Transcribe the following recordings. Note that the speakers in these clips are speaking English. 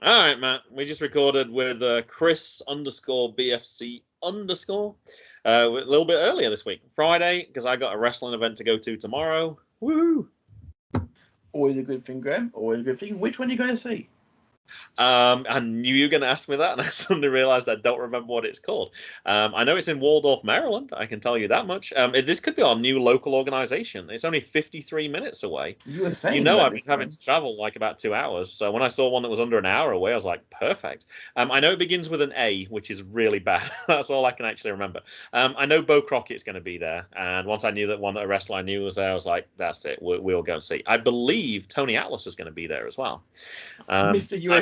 All right, Matt. We just recorded with Chris _BFC a little bit earlier this week, Friday, because I got a wrestling event to go to tomorrow. Woo! Always a good thing, Graham. Always a good thing. Which one are you going to see? I knew you were going to ask me that, and I suddenly realized I don't remember what it's called. I know it's in Waldorf, Maryland. I can tell you that much. This could be our new local organization. It's only 53 minutes away. You were saying You know, about I've been this having one. to travel like about 2 hours. So when I saw one that was under an hour away, I was like, perfect. I know it begins with an A, which is really bad. That's all I can actually remember. I know Bo Crockett's going to be there. And once I knew that one a wrestler I knew was there, I was like, that's it. We'll go and see. I believe Tony Atlas is going to be there as well. Mr. USA.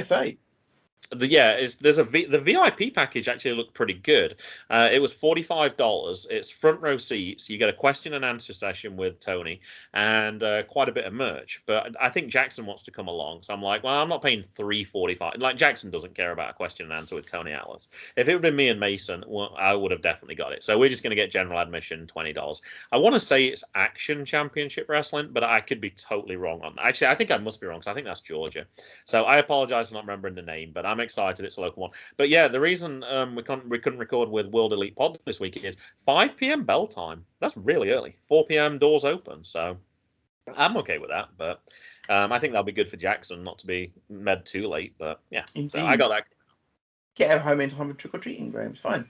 The VIP package actually looked pretty good. It was $45. It's front row seats. You get a question and answer session with Tony and quite a bit of merch. But I think Jackson wants to come along, so I'm like, well, I'm not paying $3.45. Like Jackson doesn't care about a question and answer with Tony Atlas. If it would have been me and Mason, well, I would have definitely got it. So we're just going to get general admission, $20. I want to say it's Action Championship Wrestling, but I could be totally wrong on that. Actually, I think I must be wrong, because I think that's Georgia. So I apologize for not remembering the name, but I'm excited it's a local one. But yeah, the reason we couldn't record with World Elite Pod this week is 5 p.m. bell time. That's really early. 4 p.m. doors open. So I'm okay with that. But I think that'll be good for Jackson not to be med too late. But yeah, Indeed. So I got that. Get home in time for trick or treating, Graham. It's fine.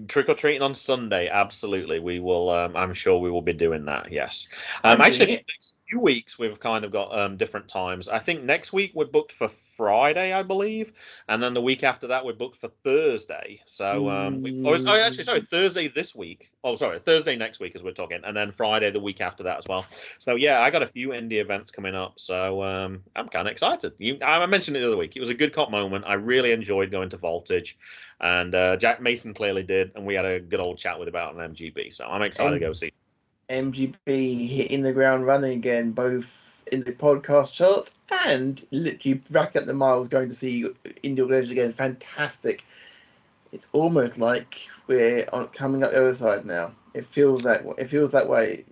Trick or treating on Sunday, absolutely. We will. I'm sure we will be doing that. Yes. I'm doing Actually, it. next few weeks we've kind of got different times. I think next week we're booked for Friday, I believe, and then the week after that we're booked for Thursday. So sorry, Thursday this week. Oh, sorry, Thursday next week as we're talking, and then Friday the week after that as well. So yeah, I got a few indie events coming up, so I'm kind of excited. I mentioned it the other week. It was a good cop moment. I really enjoyed going to Voltage. And Jack Mason clearly did, and we had a good old chat with about an MGB. So I'm excited to go see. MGB hitting the ground running again, both in the podcast charts and literally rack up the miles going to see Indie Organizers again. Fantastic. It's almost like we're coming up the other side now. It feels that way.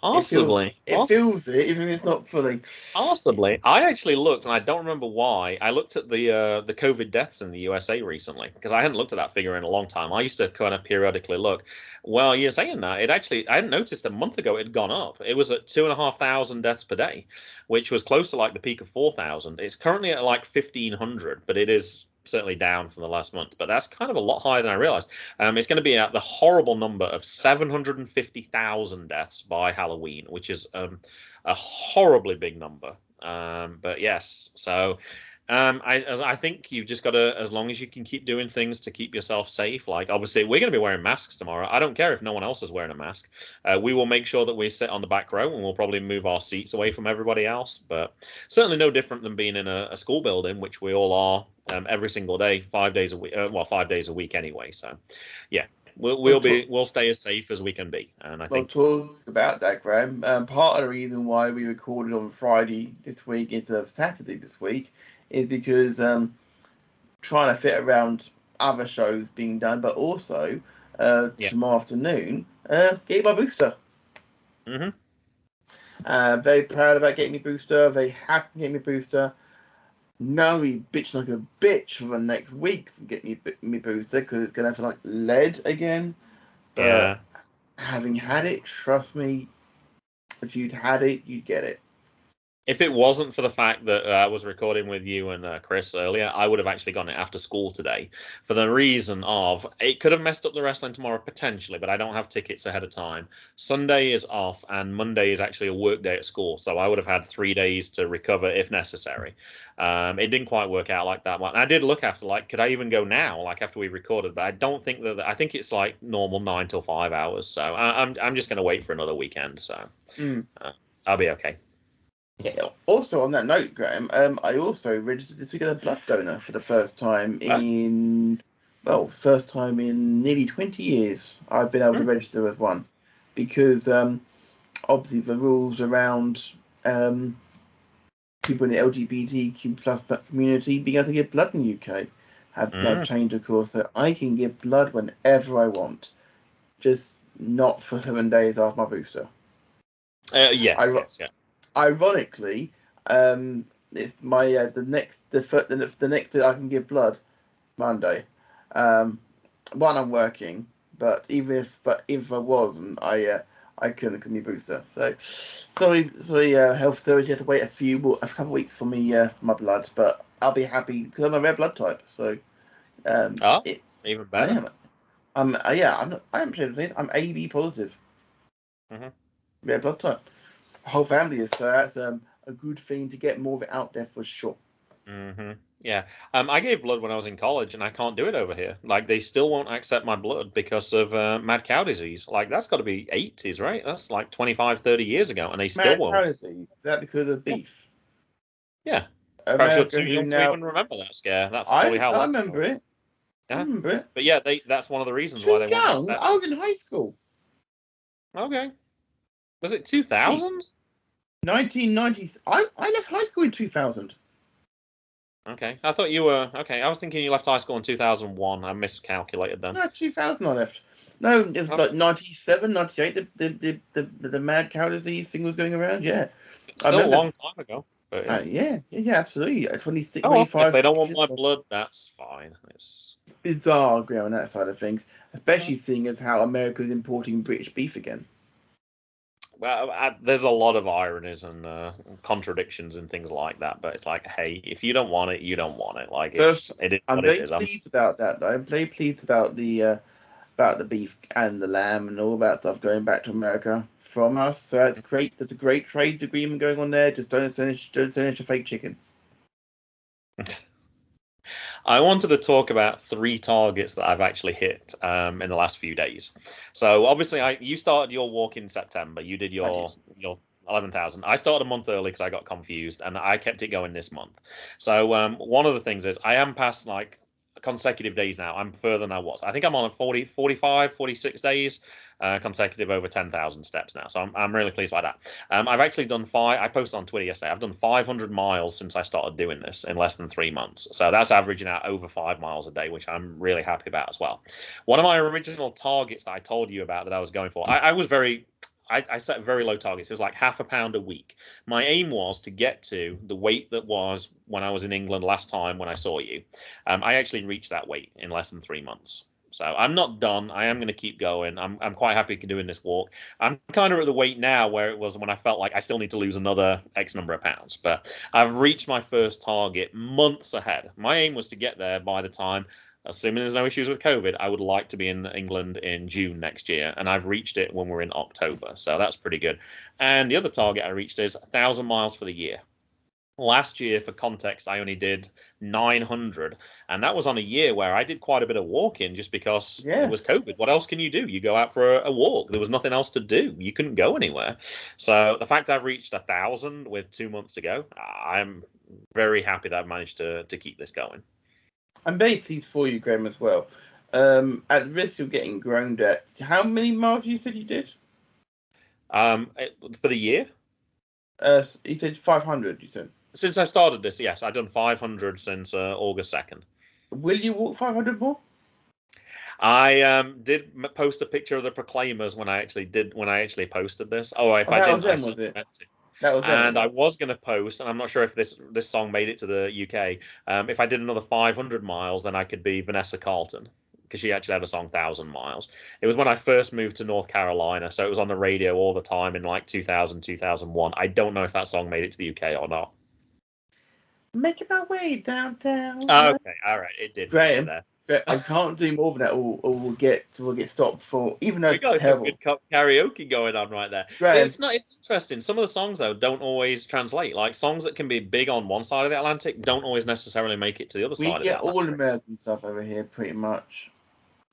Possibly. It feels it, even if it's not fully. Possibly. I actually looked, and I don't remember why. I looked at the COVID deaths in the USA recently because I hadn't looked at that figure in a long time. I used to kind of periodically look. Well, you're saying that I hadn't noticed a month ago it had gone up. It was at 2,500 deaths per day, which was close to like the peak of 4,000. It's currently at like 1,500, but it is certainly down from the last month, but that's kind of a lot higher than I realized. It's going to be at the horrible number of 750,000 deaths by Halloween, which is a horribly big number. But yes, so I think you've just got to, as long as you can keep doing things to keep yourself safe. Like obviously, we're going to be wearing masks tomorrow. I don't care if no one else is wearing a mask. We will make sure that we sit on the back row, and we'll probably move our seats away from everybody else. But certainly no different than being in a school building, which we all are every single day, 5 days a week. 5 days a week anyway. So, yeah. We'll stay as safe as we can be, and I think. We'll talk about that, Graham. Part of the reason why we recorded on Friday this week instead of Saturday this week is because trying to fit around other shows being done, but also tomorrow afternoon, get my booster. Very proud about getting my booster. Very happy to get my booster. Now we bitch like a bitch for the next week to get me booster because it's going to feel like lead again. But having had it, trust me, if you'd had it, you'd get it. If it wasn't for the fact that I was recording with you and Chris earlier, I would have actually gone it after school today for the reason of it could have messed up the wrestling tomorrow potentially, but I don't have tickets ahead of time. Sunday is off and Monday is actually a work day at school, so I would have had 3 days to recover if necessary. It didn't quite work out like that. And I did look after, like, could I even go now, like after we recorded? But I don't think that. I think it's like normal 9 till 5 hours. So I'm just going to wait for another weekend. So I'll be okay. Yeah. Also, on that note, Graham, I also registered this week as a blood donor for the first time in nearly 20 years. I've been able to register as one because obviously the rules around people in the LGBTQ plus community being able to give blood in the UK have now changed, of course, so I can give blood whenever I want, just not for 7 days after my booster. Yes. Ironically, it's my the next day I can give blood, Monday. One, I'm working, but if I wasn't, I couldn't get me booster. So sorry, health service. You have to wait a couple of weeks for me for my blood, but I'll be happy because I'm a red blood type. So even I better. am. I'm saying things. I'm AB positive. Mm-hmm. Red blood type. The whole family is, so that's a good thing to get more of it out there for sure. Mm-hmm. Yeah. I gave blood when I was in college, and I can't do it over here. Like, they still won't accept my blood because of mad cow disease. Like, that's got to be 80s, right? That's like 25, 30 years ago, and they still Mad won't. parity. Is that because of Yeah. beef? Yeah. Perhaps you're America, too who young to now? even remember that scare. That's probably how I long remember ago. it. I Yeah. remember it. But yeah, that's one of the reasons why Too they won't young. accept. I was in high school. Okay. Was it Gee, 2000? 1990. I left high school in 2000. Okay. I thought you were. Okay. I was thinking you left high school in 2001. I miscalculated then. No, 2000 I left. No, it was Oh, like 97, 98. The mad cow disease thing was going around. Yeah, it's I still a remember. long time ago. But yeah. Yeah, absolutely. 26, Oh well, if 25 they don't want years. my blood, that's fine. It's Bizarre on that side of things, uh, especially seeing as how America is importing British beef again. well, there's a lot of ironies and contradictions and things like that. But it's like, hey, if you don't want it, you don't want it. Like So it is I'm what it very is. pleased about that. Though. I'm very pleased about the beef and the lamb and all that stuff going back to America from us. So that's great. There's a great trade agreement going on there. Just don't send us a fake chicken. I wanted to talk about three targets that I've actually hit in the last few days. So obviously, you started your walk in September. You did I did. your 11,000. I started a month early because I got confused, and I kept it going this month. So one of the things is I am past like consecutive days now. I'm further than I was. I think I'm on a 40, 45, 46 days consecutive over 10,000 steps now. So I'm really pleased by that. I've actually done five. I posted on Twitter yesterday. I've done 500 miles since I started doing this in less than 3 months. So that's averaging out over 5 miles a day, which I'm really happy about as well. One of my original targets that I told you about that I was going for, I set very low targets. It was like half a pound a week. My aim was to get to the weight that was when I was in England last time when I saw you. I actually reached that weight in less than 3 months. So I'm not done. I am going to keep going. I'm quite happy doing this walk. I'm kind of at the weight now where it was when I felt like I still need to lose another X number of pounds. But I've reached my first target months ahead. My aim was to get there by the time, assuming there's no issues with COVID, I would like to be in England in June next year. And I've reached it when we're in October. So that's pretty good. And the other target I reached is 1,000 miles for the year. Last year, for context, I only did 900, and that was on a year where I did quite a bit of walking just because it was Yes. COVID. What else can you do? You go out for a walk. There was nothing else to do. You couldn't go anywhere. So the fact I've reached 1,000 with 2 months to go, I'm very happy that I've managed to keep this going. I'm very pleased for you, Graham, as well. At the risk of getting groaned at, how many miles you said you did? For the year, You said 500. You said. since I started this, yes, I've done 500 since August 2nd. Will you walk 500 more? I did post a picture of the Proclaimers when I actually posted this. Oh, if Oh, I that didn't, was I them, was certainly it? meant to. That was them, was And I it? was going to post, and I'm not sure if this song made it to the UK. If I did another 500 miles, then I could be Vanessa Carlton because she actually had a song 1,000 miles. It was when I first moved to North Carolina, so it was on the radio all the time in like 2000, 2001. I don't know if that song made it to the UK or not. Making my way downtown. Okay, all right, it did make it Graham, there. I can't do more than that, or we'll get stopped for, even though We it's got some terrible. good karaoke going on right there. But Graham, it's interesting. Some of the songs though don't always translate. Like songs that can be big on one side of the Atlantic don't always necessarily make it to the other we side of the get all Atlantic. American stuff over here, pretty much.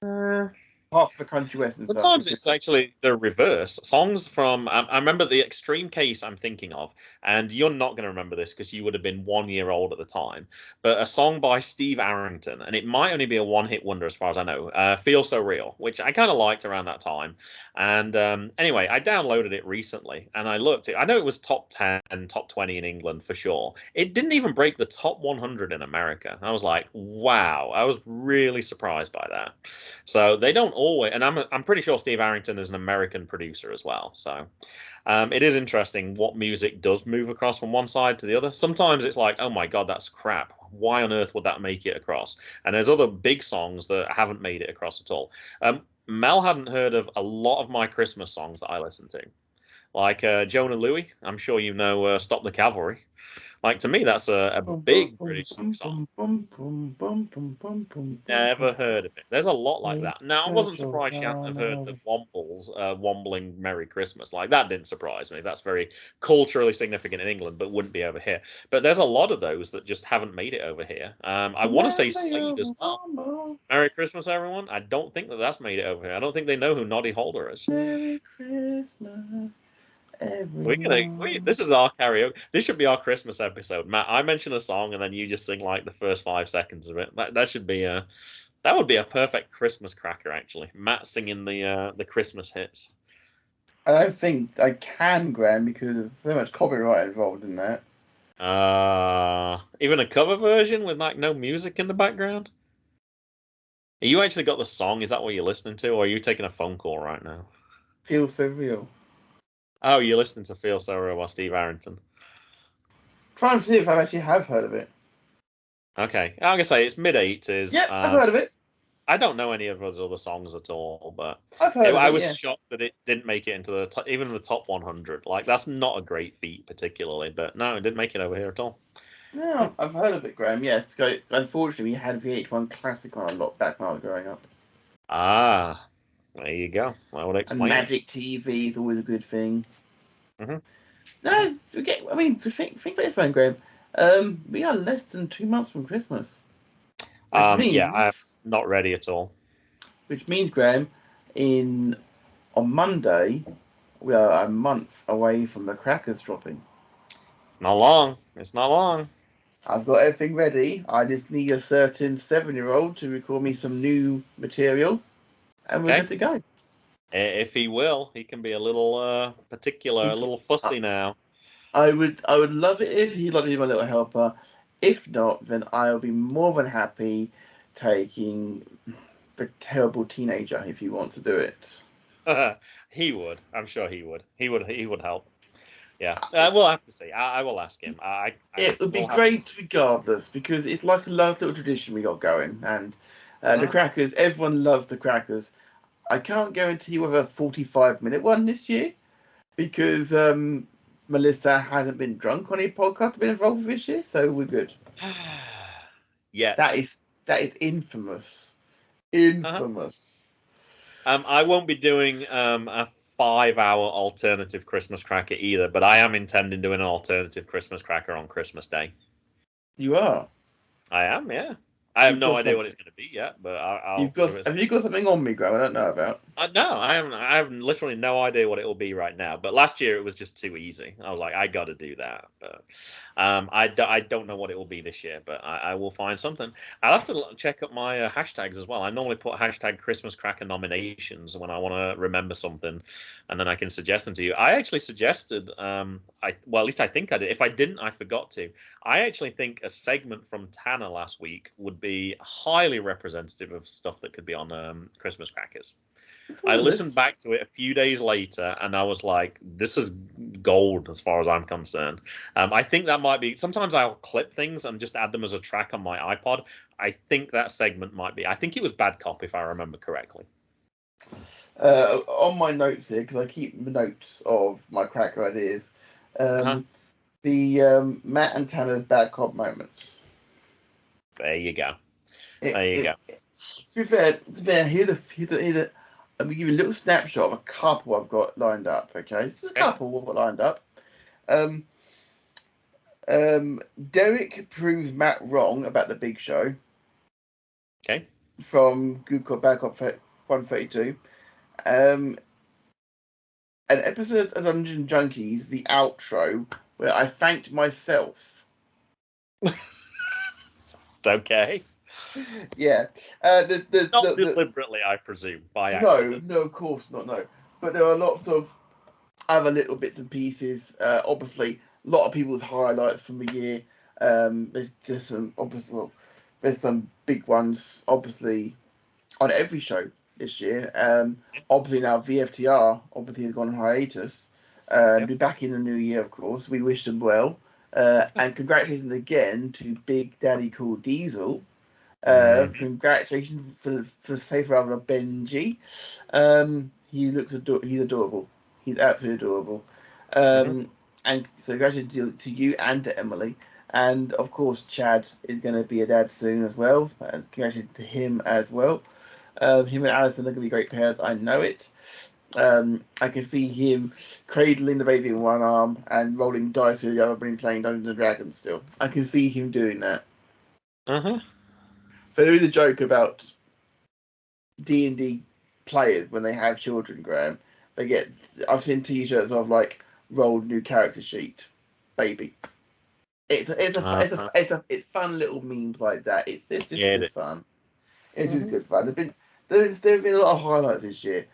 Uh, Half the country western stuff. Sometimes it's actually the reverse. Songs from I remember the extreme case I'm thinking of, and you're not going to remember this because you would have been 1 year old at the time. But a song by Steve Arrington, and it might only be a one-hit wonder as far as I know. "Feel So Real," which I kind of liked around that time. And anyway, I downloaded it recently, and I looked. I know it was top 10, top 20 in England for sure. It didn't even break the top 100 in America. I was like, wow! I was really surprised by that. So they don't always, and I'm pretty sure Steve Arrington is an American producer as well. So it is interesting what music does move across from one side to the other. Sometimes it's like, oh my God, that's crap. Why on earth would that make it across? And there's other big songs that haven't made it across at all. Mel hadn't heard of a lot of my Christmas songs that I listen to, like Jonah Louie. I'm sure you know "Stop the Cavalry." Like, to me, that's a big British song. Never heard of it. There's a lot like that. Now, I wasn't surprised you hadn't have heard the Wombles wombling Merry Christmas. Like, that didn't surprise me. That's very culturally significant in England, but wouldn't be over here. But there's a lot of those that just haven't made it over here. I want to say Slade as well. Merry Christmas, everyone. I don't think that's made it over here. I don't think they know who Noddy Holder is. Merry Christmas. This is our karaoke. This should be our Christmas episode. Matt, I mention a song and then you just sing like the first 5 seconds of it. That should be that would be a perfect Christmas cracker, actually. Matt singing the Christmas hits. I don't think I can, Graham, because there's so much copyright involved in that. Even a cover version with like no music in the background. You actually got the song? Is that what you're listening to, or are you taking a phone call right now? Feels so real. Oh, you're listening to Feel So Real by Steve Arrington. Trying to see if I actually have heard of it. Okay, I'm gonna say it's mid-80s. Yeah, I've heard of it. I don't know any of those other songs at all, but I've heard of it. I was shocked that it didn't make it into even the top 100. Like, that's not a great feat, particularly, but no, it didn't make it over here at all. No, I've heard of it, Graham. Yes, unfortunately, we had VH1 Classic on a lot back when I was growing up. Ah, there you go. I would explain. And Magic TV is always a good thing. Mm-hmm. No, think about this one, Graham. We are less than 2 months from Christmas. Yeah, I'm not ready at all. Which means, Graham, on Monday, we are a month away from the crackers dropping. It's not long. It's not long. I've got everything ready. I just need a certain 7-year-old to record me some new material, and we're good to go. If he will, he can be a little particular, a little fussy now. I would love it if he'd like to be my little helper. If not, then I'll be more than happy taking the terrible teenager if he wants to do it. He would. I'm sure he would. He would help. Yeah, we'll have to see. I will ask him. It would be great regardless, because it's like a love little tradition we got going, and the crackers. Everyone loves the crackers. I can't guarantee whether a 45-minute one this year, because Melissa hasn't been drunk on any podcast been involved with this year, so we're good. Yeah, that is infamous. Infamous. I won't be doing a 5-hour alternative Christmas cracker either, but I am intending doing an alternative Christmas cracker on Christmas Day. You are? I am, yeah. I have no idea what it's going to be yet, but I'll. Have you got something on me, Graham? I don't know about. No, I haven't. I have literally no idea what it will be right now. But last year it was just too easy. I was like, I got to do that. But I don't know what it will be this year, but I will find something. I'll have to check up my hashtags as well. I normally put hashtag Christmas Cracker nominations when I want to remember something, and then I can suggest them to you. I actually suggested, well, at least I think I did. If I didn't, I forgot to. I actually think a segment from Tanner last week would be highly representative of stuff that could be on Christmas crackers. I listened back to it a few days later, and I was like, this is gold as far as I'm concerned. I think that might be... Sometimes I'll clip things and just add them as a track on my iPod. I think that segment might be... I think it was Bad Cop, if I remember correctly. On my notes here, because I keep notes of my cracker ideas, the Matt and Tanner's Bad Cop moments. There you go. To be fair, here's I'm going to give you a little snapshot of a couple I've got lined up, okay? Just a couple I've got lined up. Derek proves Matt wrong about the Big Show. Okay. From Good Cop, Bad Cop 132. An episode of Dungeon Junkies, the outro, where I thanked myself. Okay. Yeah. Not deliberately, I presume, by accident. No, of course not, no. But there are lots of other little bits and pieces. Obviously, a lot of people's highlights from the year. There's some big ones, obviously, on every show. this year. Obviously now VFTR obviously has gone on hiatus. Be back in the new year, of course. We wish them well. And congratulations again to Big Daddy called Diesel. Congratulations for the safe arrival of Benji. He looks he's adorable. He's absolutely adorable. And so congratulations to you and to Emily. And of course, Chad is going to be a dad soon as well. Congratulations to him as well. Him and Alison are going to be great pairs. I know it. I can see him cradling the baby in one arm and rolling dice with the other, and playing Dungeons and Dragons still. I can see him doing that. But there is a joke about D&D players when they have children, Graham. I've seen T-shirts of like rolled new character sheet, baby. It's fun little memes like that. It's just good fun. It's just good fun. There's been a lot of highlights this year.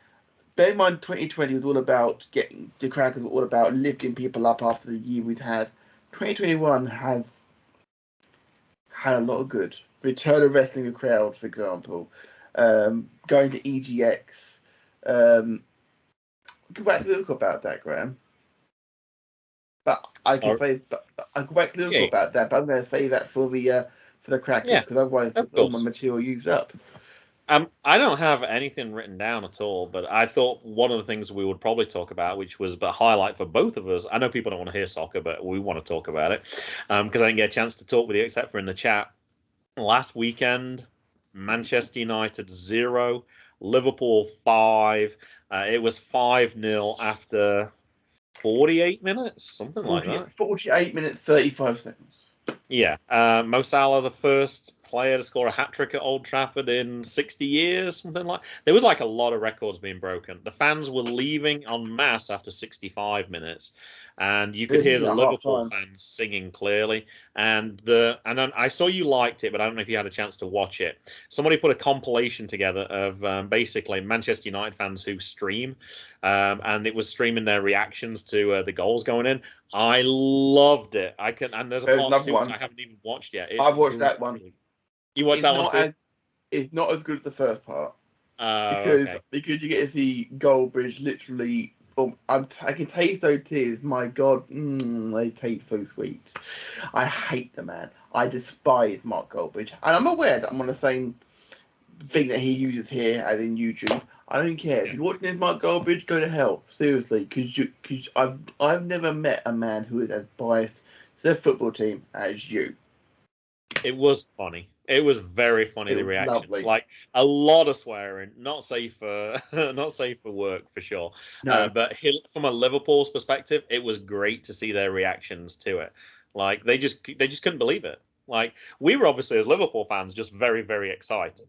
Bear in mind, 2020 was all about getting the Crackers, all about lifting people up after the year we'd had. 2021 has had a lot of good. Return of Wrestling with Crowd, for example. Going to EGX. Go back to look about that, Graham. But I can go back to look about that, but I'm going to say that for the Crackers, because otherwise it's all my material used up. I don't have anything written down at all, but I thought one of the things we would probably talk about, which was a highlight for both of us. I know people don't want to hear soccer, but we want to talk about it because I didn't get a chance to talk with you except for in the chat. Last weekend, Manchester United 0, Liverpool 5. It was 5-0 after 48 minutes, something like that. 48 minutes, 35 seconds. Yeah. Mo Salah, the first player to score a hat-trick at Old Trafford in 60 years, something like. There was like a lot of records being broken. The fans were leaving en masse after 65 minutes, and you could hear the Liverpool fans singing clearly. And I saw you liked it, but I don't know if you had a chance to watch it. Somebody put a compilation together of basically Manchester United fans who stream, and it was streaming their reactions to the goals going in. I loved it. And there's a part 2 which I haven't even watched yet. I've watched that one. You watched that one too? It's not as good as the first part. Because you get to see Goldbridge literally. I can taste those tears. My God, they taste so sweet. I hate the man. I despise Mark Goldbridge, and I'm aware that I'm on the same thing that he uses here as in YouTube. I don't care if you're watching this Mark Goldbridge, go to hell, seriously, because I've never met a man who is as biased to their football team as you. It was funny. It was very funny. The reactions, lovely. Like a lot of swearing, not safe for work for sure. No. But from a Liverpool's perspective, it was great to see their reactions to it. Like they just couldn't believe it. Like we were obviously as Liverpool fans just very, very excited.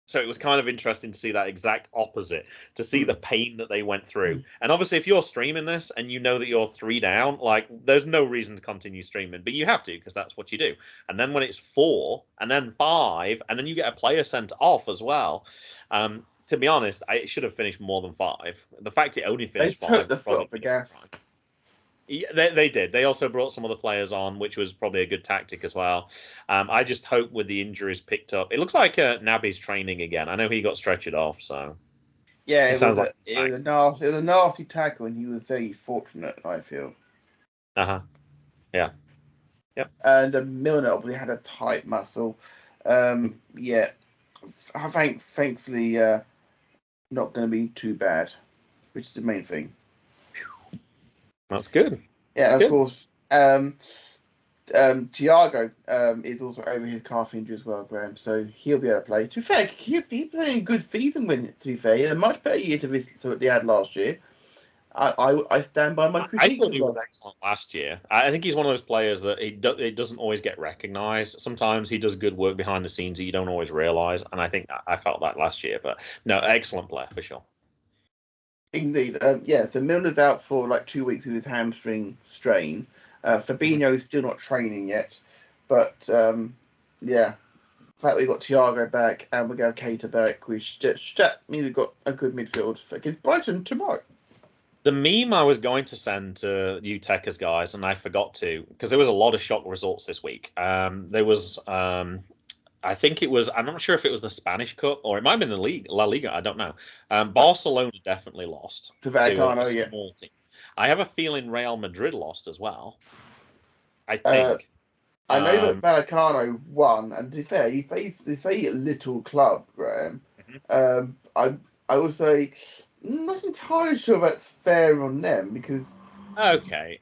So it was kind of interesting to see that exact opposite, to see the pain that they went through. And obviously, if you're streaming this and you know that you're 3 down, like there's no reason to continue streaming, but you have to because that's what you do. And then when it's 4 and then 5 and then you get a player sent off as well. To be honest, it should have finished more than 5. The fact it only finished 5. They took the foot off the gas. Yeah, they did. They also brought some of the players on, which was probably a good tactic as well. I just hope with the injuries picked up, it looks like Naby's training again. I know he got stretchered off, so yeah, it was a nasty tackle, and he was very fortunate. I feel. Yeah. Yep. And Milner obviously had a tight muscle. Yeah, I think thankfully not going to be too bad, which is the main thing. That's good. Yeah, of course. Thiago is also over his calf injury as well, Graham, so he'll be able to play. To be fair, he's playing a good season with it, to be fair. He had a much better year to what they had last year. I stand by my critique. I thought he was excellent last year. I think he's one of those players that it doesn't always get recognised. Sometimes he does good work behind the scenes that you don't always realise, and I think I felt that last year. But no, excellent player for sure. Indeed. So Milner's out for like 2 weeks with his hamstring strain. Fabinho's still not training yet. But, yeah. That we've got Thiago back and we're going to have Keita back. That means we've got a good midfield against Brighton tomorrow. The meme I was going to send to you Techers guys, and I forgot to, because there was a lot of shock results this week. There was I think it was. I'm not sure if it was the Spanish Cup or it might have been the league, La Liga. I don't know. Barcelona definitely lost To to a Vallecano, yeah. small team. I have a feeling Real Madrid lost as well. I Uh, think. I know that Um, Vallecano won, and to be fair, you say a little club, Graham. mhm. I would say not entirely sure that's fair on them because Okay.